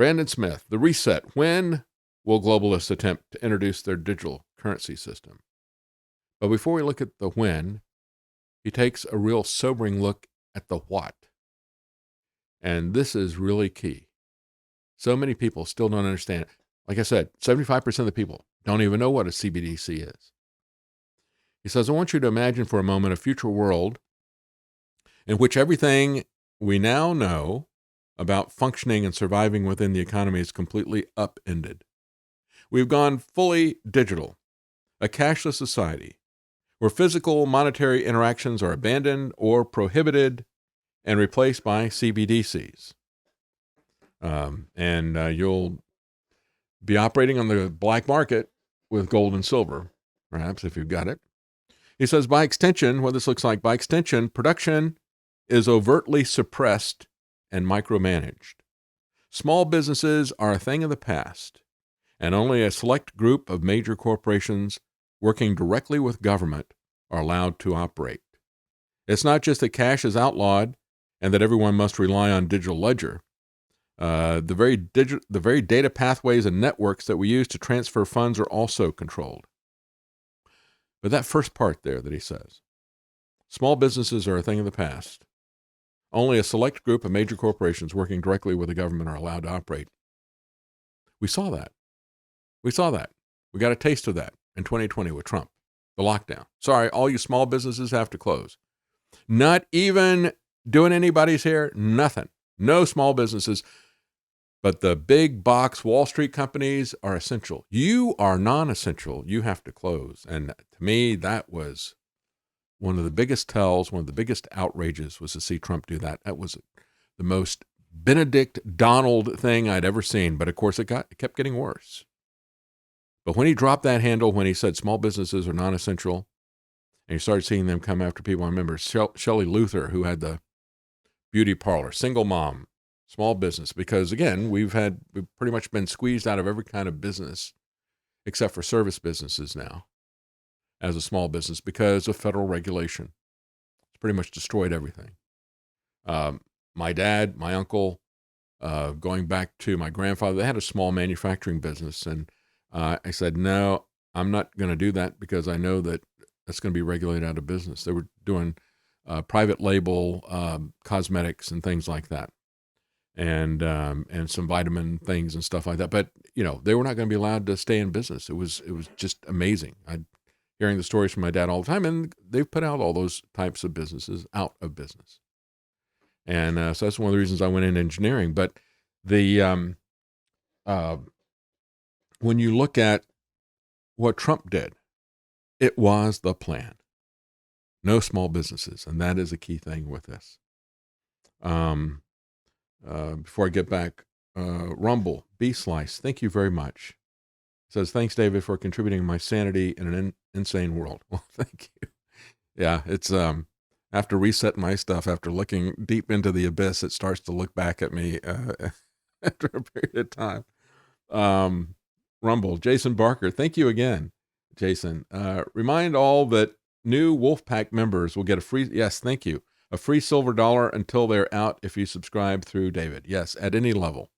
Brandon Smith, the reset. When will globalists attempt to introduce their digital currency system? But before we look at the when, he takes a real sobering look at the what. And this is really key. So many people still don't understand it. Like I said, 75% of the people don't even know what a CBDC is. He says, I want you to imagine for a moment a future world in which everything we now know about functioning and surviving within the economy is completely upended. We've gone fully digital, a cashless society where physical monetary interactions are abandoned or prohibited and replaced by CBDCs. You'll be operating on the black market with gold and silver, perhaps, if you've got it. He says, by extension, what this looks like, by extension, production is overtly suppressed and micromanaged. Small businesses are a thing of the past, and only a select group of major corporations working directly with government are allowed to operate. It's not just that cash is outlawed and that everyone must rely on digital ledger. The very data pathways and networks that we use to transfer funds are also controlled. But that first part there that he says, small businesses are a thing of the past. Only a select group of major corporations working directly with the government are allowed to operate. We saw that. We got a taste of that in 2020 with Trump, the lockdown. Sorry, all you small businesses have to close. Not even doing anybody's hair, nothing. No small businesses. But the big box Wall Street companies are essential. You are non-essential. You have to close. And to me, that was one of the biggest tells, one of the biggest outrages was to see Trump do that. That was the most Benedict Donald thing I'd ever seen. But of course, it kept getting worse. But when he dropped that handle, when he said small businesses are non-essential, and you started seeing them come after people, I remember Shelley Luther, who had the beauty parlor, single mom, small business, because again, we've pretty much been squeezed out of every kind of business except for service businesses now as a small business because of federal regulation. It's pretty much destroyed everything. My dad, my uncle, going back to my grandfather, they had a small manufacturing business. And I said, no, I'm not going to do that because I know that that's going to be regulated out of business. They were doing private label cosmetics and things like that. And some vitamin things and stuff like that. But, they were not going to be allowed to stay in business. It was just amazing. I'm hearing the stories from my dad all the time, and they've put out all those types of businesses out of business. And so that's one of the reasons I went into engineering. But when you look at what Trump did, it was the plan. No small businesses, and that is a key thing with this. Before I get back, Rumble, B-Slice, thank you very much. Says, thanks, David, for contributing my sanity in an insane world. Well, thank you. Yeah, it's after resetting my stuff, after looking deep into the abyss, it starts to look back at me after a period of time. Rumble, Jason Barker, thank you again, Jason. Remind all that new Wolfpack members will get a free, yes, thank you, a free silver dollar until they're out if you subscribe through David. Yes, at any level.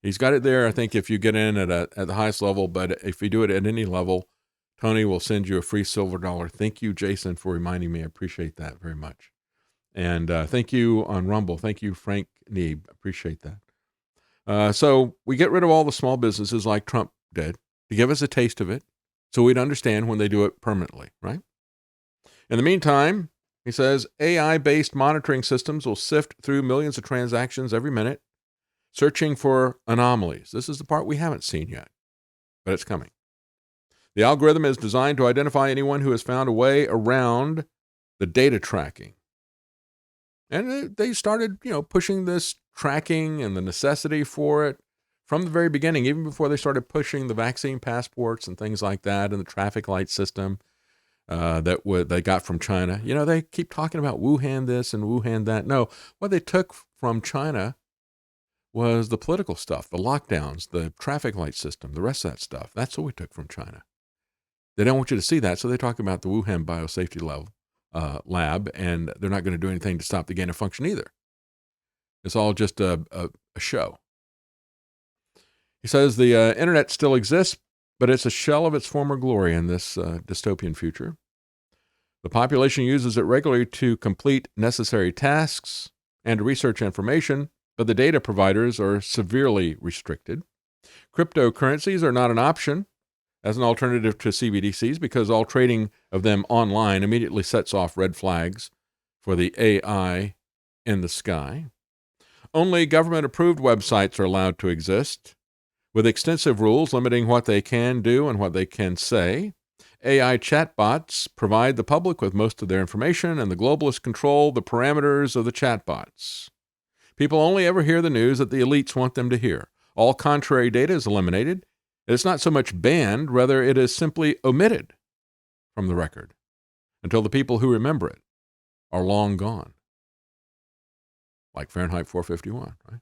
He's got it there, I think, if you get in at the highest level, but if you do it at any level, Tony will send you a free silver dollar. Thank you, Jason, for reminding me. I appreciate that very much. And thank you on Rumble. Thank you, Frank Neeb. Appreciate that. So we get rid of all the small businesses like Trump did to give us a taste of it so we'd understand when they do it permanently, right? In the meantime, he says, AI-based monitoring systems will sift through millions of transactions every minute, searching for anomalies. This is the part we haven't seen yet, but it's coming. The algorithm is designed to identify anyone who has found a way around the data tracking. And they started, pushing this tracking and the necessity for it from the very beginning, even before they started pushing the vaccine passports and things like that and the traffic light system that they got from China. They keep talking about Wuhan this and Wuhan that. No, what they took from China was the political stuff, the lockdowns, the traffic light system, the rest of that stuff. That's what we took from China. They don't want you to see that, so they talk about the Wuhan biosafety lab, and they're not going to do anything to stop the gain of function either. It's all just a show. He says the internet still exists, but it's a shell of its former glory in this dystopian future. The population uses it regularly to complete necessary tasks and to research information, but the data providers are severely restricted. Cryptocurrencies are not an option as an alternative to CBDCs because all trading of them online immediately sets off red flags for the AI in the sky. Only government-approved websites are allowed to exist, with extensive rules limiting what they can do and what they can say. AI chatbots provide the public with most of their information, and the globalists control the parameters of the chatbots. People only ever hear the news that the elites want them to hear. All contrary data is eliminated. It's not so much banned, rather it is simply omitted from the record until the people who remember it are long gone. Like Fahrenheit 451, right?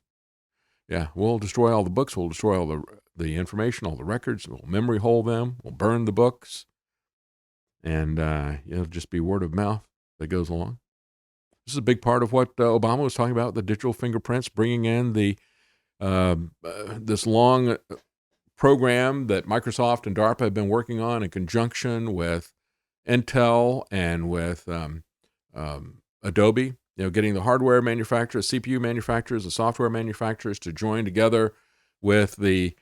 Yeah, we'll destroy all the books, we'll destroy all the information, all the records, we'll memory hole them, we'll burn the books, and it'll just be word of mouth that goes along. This is a big part of what Obama was talking about, the digital fingerprints, bringing in the this long program that Microsoft and DARPA have been working on in conjunction with Intel and with Adobe, getting the hardware manufacturers, CPU manufacturers, the software manufacturers to join together with the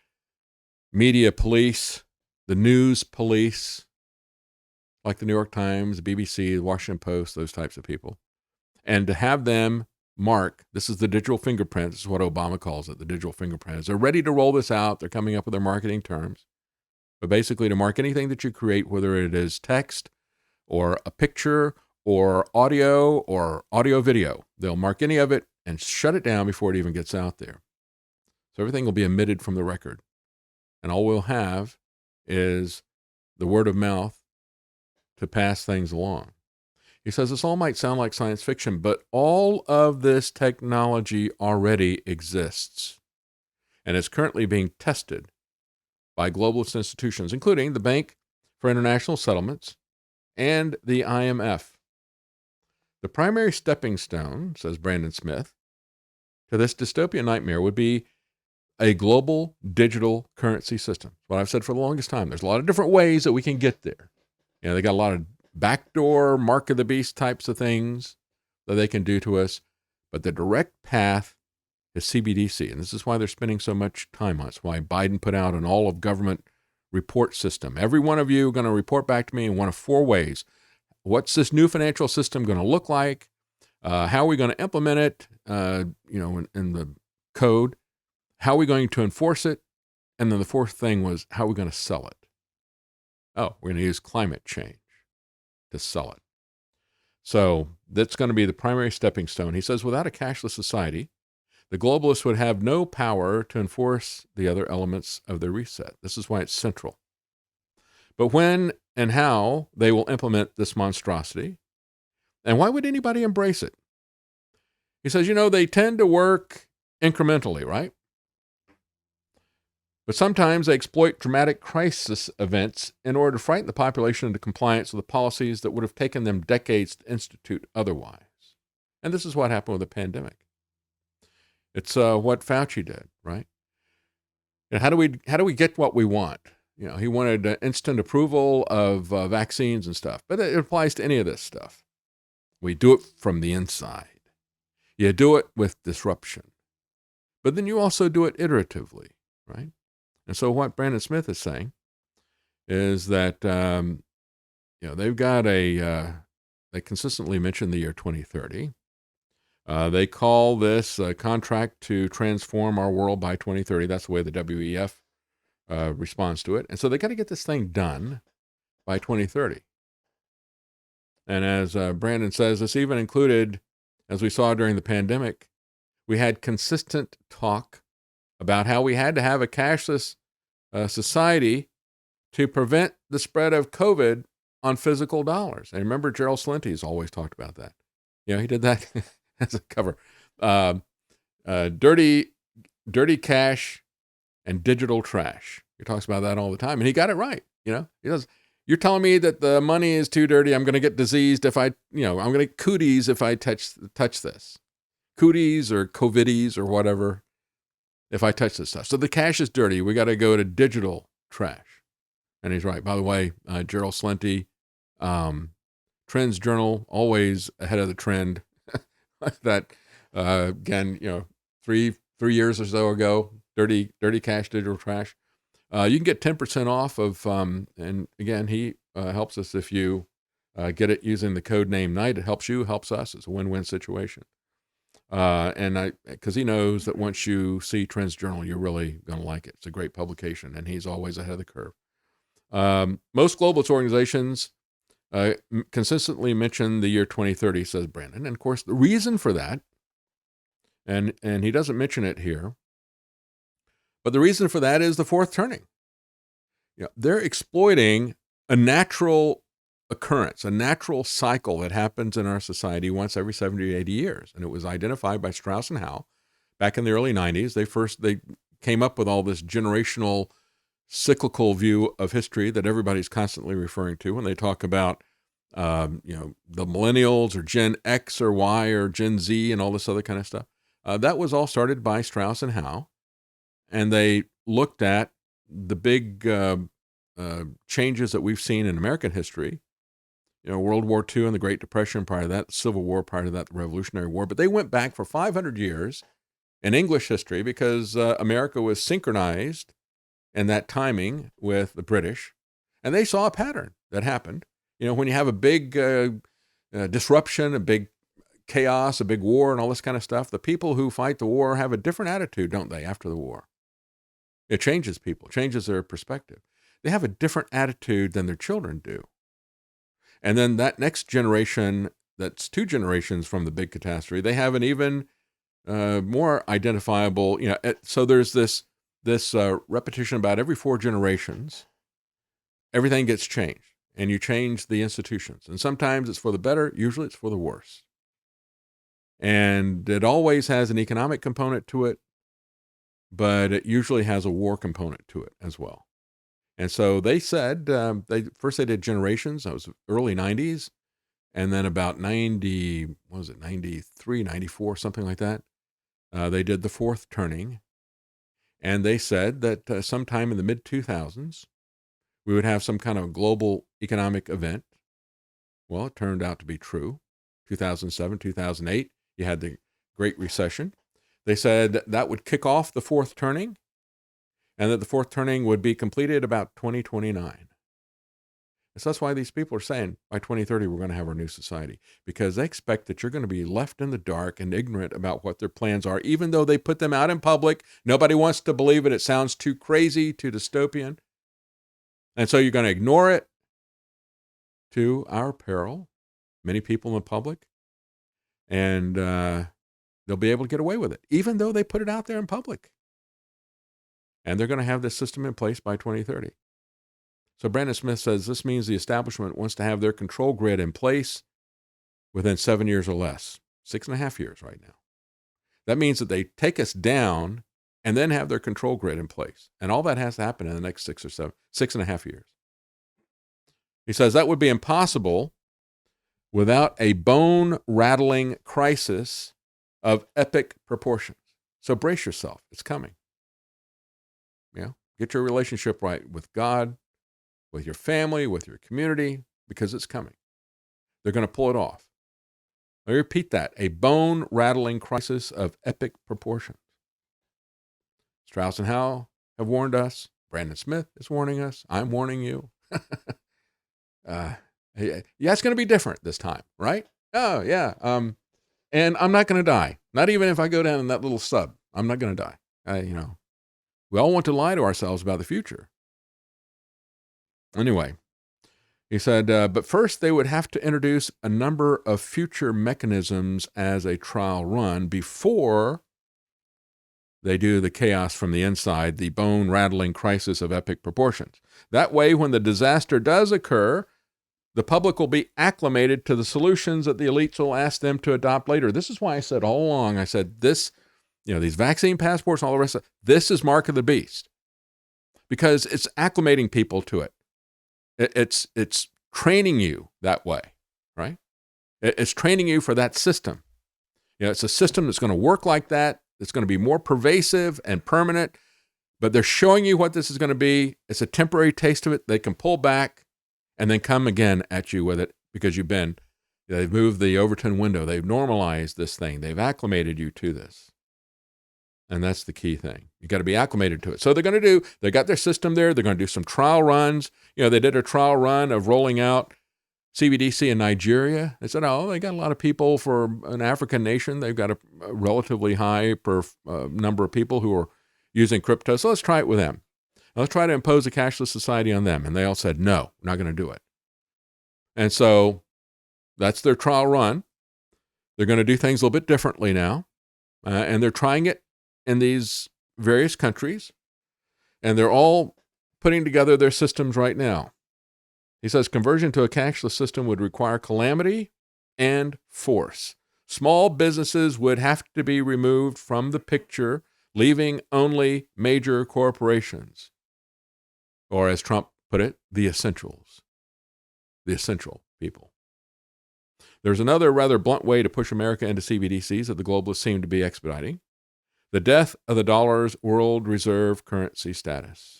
media police, the news police, like the New York Times, the BBC, the Washington Post, those types of people, and to have them mark, this is the digital fingerprint, this is what Obama calls it, the digital fingerprint. They're ready to roll this out. They're coming up with their marketing terms. But basically to mark anything that you create, whether it is text or a picture or audio video, they'll mark any of it and shut it down before it even gets out there. So everything will be omitted from the record. And all we'll have is the word of mouth to pass things along. He says this all might sound like science fiction, but all of this technology already exists and is currently being tested by globalist institutions, including the Bank for International Settlements and the IMF. The primary stepping stone, says Brandon Smith, to this dystopian nightmare would be a global digital currency system. What I've said for the longest time. There's a lot of different ways that we can get there. They got a lot of backdoor, mark of the beast types of things that they can do to us. But the direct path is CBDC. And this is why they're spending so much time on it. It's why Biden put out an all-of-government report system. Every one of you are going to report back to me in one of four ways. What's this new financial system going to look like? How are we going to implement it, in the code? How are we going to enforce it? And then the fourth thing was, how are we going to sell it? Oh, we're going to use climate change to sell it. So that's going to be the primary stepping stone. He says, without a cashless society, the globalists would have no power to enforce the other elements of their reset. This is why it's central. But when and how they will implement this monstrosity, and why would anybody embrace it? He says, they tend to work incrementally, right? But sometimes they exploit dramatic crisis events in order to frighten the population into compliance with the policies that would have taken them decades to institute otherwise. And this is what happened with the pandemic. It's what Fauci did, right? And how do we get what we want? He wanted instant approval of vaccines and stuff, but it applies to any of this stuff. We do it from the inside. You do it with disruption, but then you also do it iteratively, right? And so what Brandon Smith is saying is that, they've got they consistently mention the year 2030. They call this a contract to transform our world by 2030. That's the way the WEF responds to it. And so they got to get this thing done by 2030. And as Brandon says, this even included, as we saw during the pandemic, we had consistent talk about how we had to have a cashless society to prevent the spread of COVID on physical dollars. And remember, Gerald Slinty's always talked about that. He did that as a cover. Dirty cash and digital trash. He talks about that all the time. And he got it right. He does. You're telling me that the money is too dirty. I'm going to get diseased if I'm going to get cooties if I touch this. Cooties or COVIDs or whatever. if I touch this stuff. So the cash is dirty. We got to go to digital trash. And he's right. By the way, Gerald Slenty, Trends Journal, always ahead of the trend. That, again, 3 years or so ago, dirty cash, digital trash. You can get 10% off of, and again, he helps us if you get it using the code name Knight. It helps you, helps us. It's a win-win situation. Because he knows that once you see Trends Journal, you're really going to like it. It's a great publication, and he's always ahead of the curve. Most globalist organizations consistently mention the year 2030, says Brandon. And of course, the reason for that, and he doesn't mention it here, but the reason for that is the fourth turning. They're exploiting a natural occurrence, a natural cycle that happens in our society once every 70 to 80 years. And it was identified by Strauss and Howe back in the early 90s. They came up with all this generational cyclical view of history that everybody's constantly referring to when they talk about, the millennials or Gen X or Y or Gen Z and all this other kind of stuff. That was all started by Strauss and Howe. And they looked at the big changes that we've seen in American history, World War II and the Great Depression, prior to that, the Civil War, prior to that, the Revolutionary War. But they went back for 500 years in English history because America was synchronized in that timing with the British. And they saw a pattern that happened. When you have a big disruption, a big chaos, a big war, and all this kind of stuff, the people who fight the war have a different attitude, don't they, after the war? It changes people, changes their perspective. They have a different attitude than their children do. And then that next generation, that's 2 generations from the big catastrophe, they have an even more identifiable, so there's this repetition about every 4 generations, everything gets changed, and you change the institutions. And sometimes it's for the better, usually it's for the worse. And it always has an economic component to it, but it usually has a war component to it as well. And so they said, they did generations, that was early 90s, and then about 93, 94, something like that, they did the fourth turning, and they said that sometime in the mid-2000s, we would have some kind of global economic event. Well, it turned out to be true. 2007, 2008, you had the Great Recession. They said that would kick off the fourth turning, and that the fourth turning would be completed about 2029. So that's why these people are saying by 2030 we're going to have our new society, because they expect that you're going to be left in the dark and ignorant about what their plans are, even though they put them out in public. Nobody wants to believe it. It sounds too crazy, too dystopian. And so you're going to ignore it to our peril, many people in the public, and they'll be able to get away with it, even though they put it out there in public. And they're going to have this system in place by 2030. So Brandon Smith says this means the establishment wants to have their control grid in place within 7 years or less, 6.5 years right now. That means that they take us down and then have their control grid in place. And all that has to happen in the next 6.5 years. He says that would be impossible without a bone-rattling crisis of epic proportions. So brace yourself. It's coming. Get your relationship right with God, with your family, with your community, because it's coming. They're going to pull it off. I repeat that, a bone-rattling crisis of epic proportions. Strauss and Howe have warned us. Brandon Smith is warning us. I'm warning you. Yeah, it's going to be different this time, right? Oh, yeah. And I'm not going to die. Not even if I go down in that little sub. I'm not going to die. We all want to lie to ourselves about the future. Anyway, he said, but first they would have to introduce a number of future mechanisms as a trial run before they do the chaos from the inside, the bone-rattling crisis of epic proportions. That way, when the disaster does occur, the public will be acclimated to the solutions that the elites will ask them to adopt later. This is why I said all along, this, these vaccine passports and all the rest of it, this is mark of the beast. Because it's acclimating people to it. It's training you that way, right? It's training you for that system. It's a system that's going to work like that. It's going to be more pervasive and permanent, but they're showing you what this is going to be. It's a temporary taste of it. They can pull back and then come again at you with it because they've moved the Overton window. They've normalized this thing. They've acclimated you to this. And that's the key thing. You got to be acclimated to it. So they got their system there. They're going to do some trial runs. They did a trial run of rolling out CBDC in Nigeria. They said, they got a lot of people for an African nation. They've got a relatively high number of people who are using crypto. So let's try it with them. Let's try to impose a cashless society on them. And they all said, no, we're not going to do it. And so that's their trial run. They're going to do things a little bit differently now. And they're trying it in these various countries. And they're all putting together their systems right now. He says conversion to a cashless system would require calamity and force. Small businesses would have to be removed from the picture, leaving only major corporations. Or as Trump put it, the essentials. The essential people. There's another rather blunt way to push America into CBDCs that the globalists seem to be expediting. The death of the dollar's world reserve currency status.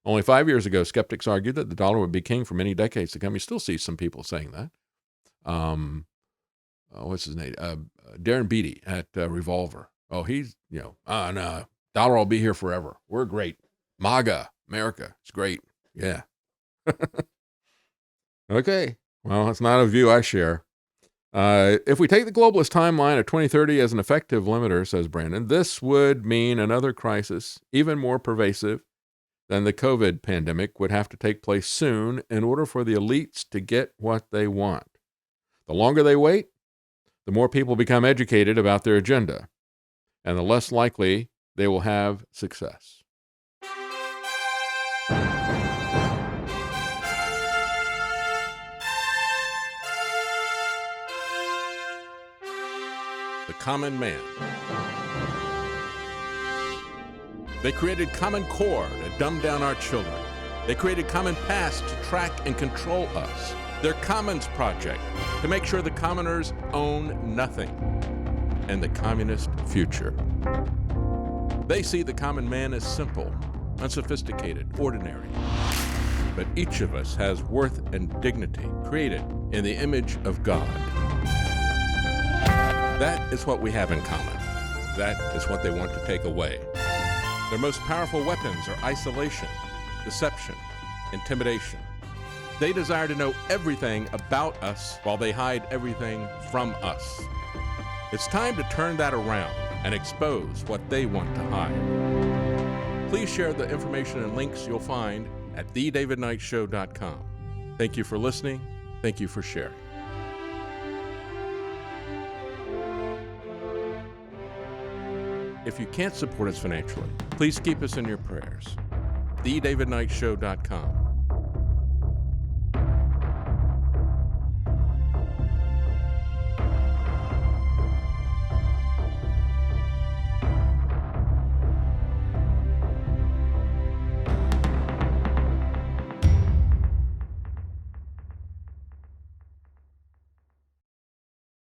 Only 5 years ago, skeptics argued that the dollar would be king for many decades to come. You still see some people saying that. What's his name? Darren Beatty at Revolver. He's, no, dollar will be here forever. We're great. MAGA, America, it's great. Yeah. Okay. Well, it's not a view I share. If we take the globalist timeline of 2030 as an effective limiter, says Brandon, this would mean another crisis, even more pervasive than the COVID pandemic, would have to take place soon in order for the elites to get what they want. The longer they wait, the more people become educated about their agenda, and the less likely they will have success. The common man. They created Common Core to dumb down our children. They created Common Pass to track and control us. Their Commons Project to make sure the commoners own nothing. And the communist future. They see the common man as simple, unsophisticated, ordinary. But each of us has worth and dignity created in the image of God. That is what we have in common. That is what they want to take away. Their most powerful weapons are isolation, deception, intimidation. They desire to know everything about us while they hide everything from us. It's time to turn that around and expose what they want to hide. Please share the information and links you'll find at thedavidknightshow.com. Thank you for listening. Thank you for sharing. If you can't support us financially, please keep us in your prayers. thedavidknightshow.com.